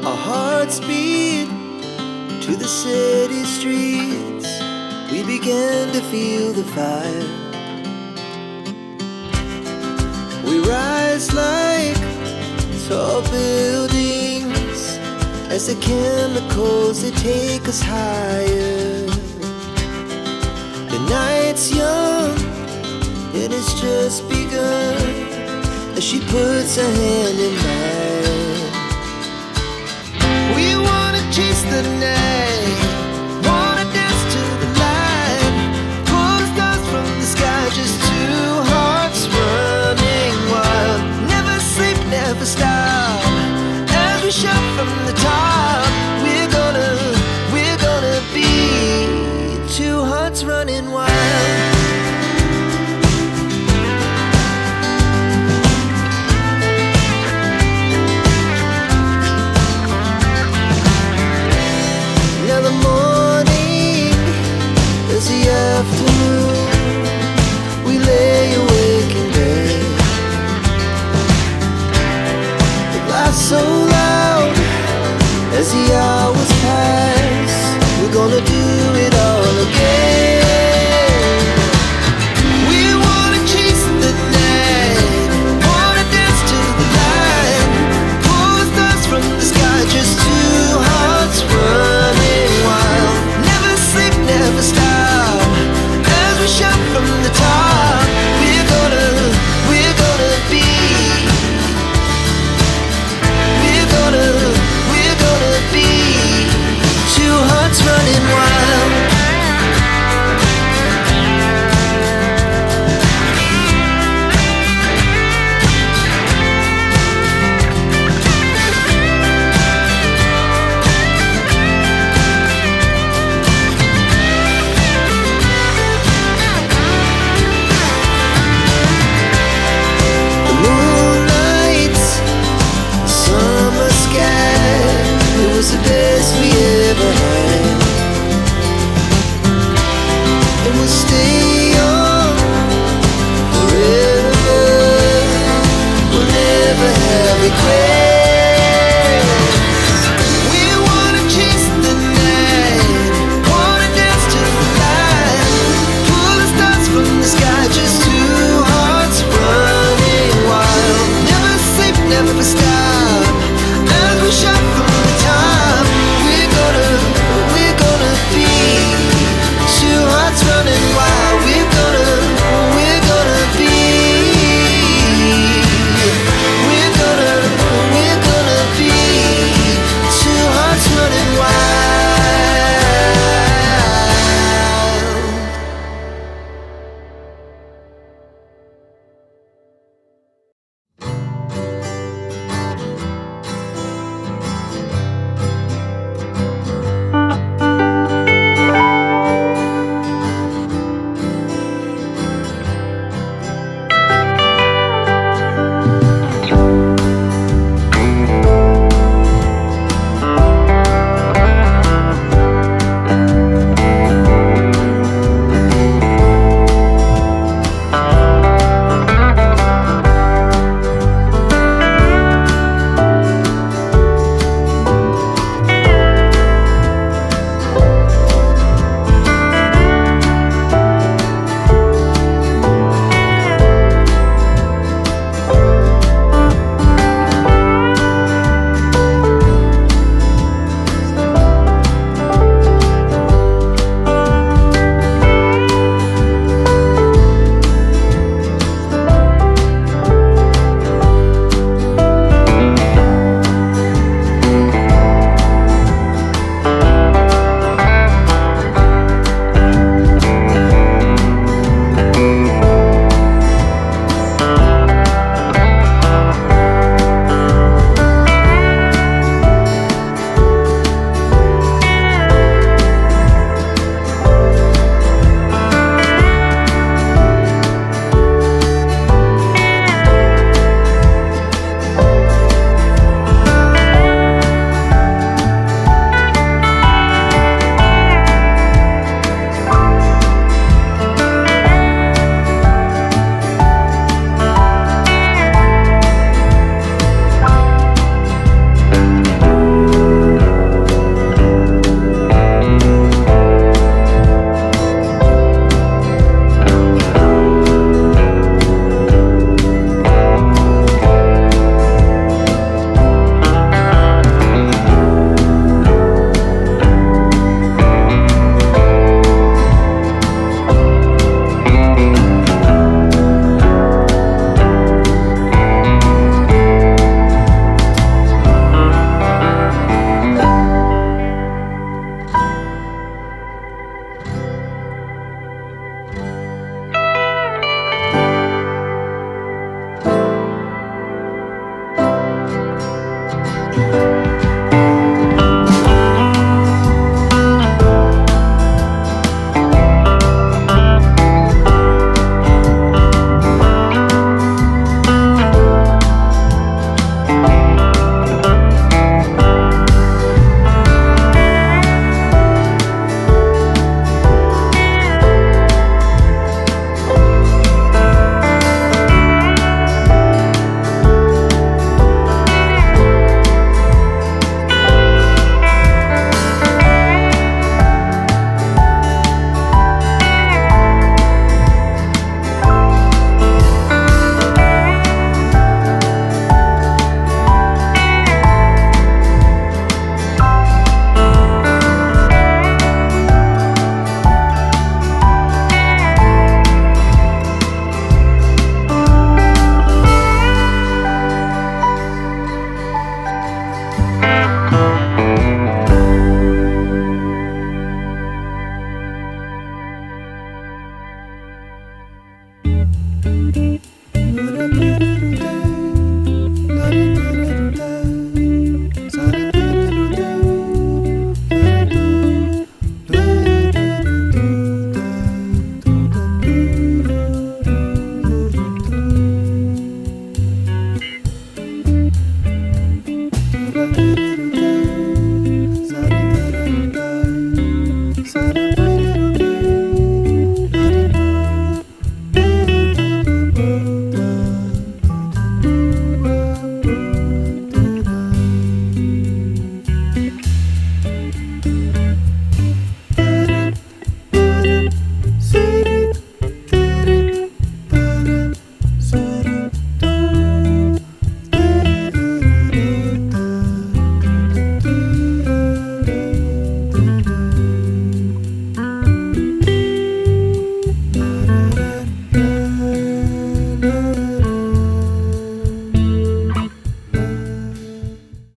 Our hearts beat to the city streets. We began to feel the fire. We rise like tall buildings as the chemicals, they take us higher. The night's young, it has just begun as she puts her hand in mine. We wanna chase the night, wanna dance to the light, pull the stars from the sky, just two hearts running wild. Never sleep, never stop, as we shout from the top. We're gonna be two hearts running wild. Now the morning is the afternoon. We lay awake in bed. It laughs so loud as the hours pass. We're gonna do it all again. We wanna chase the night, wanna dance to the light, pull the stars from the sky, just two hearts running wild. Never sleep, never stop, as we shout from the top. We're gonna be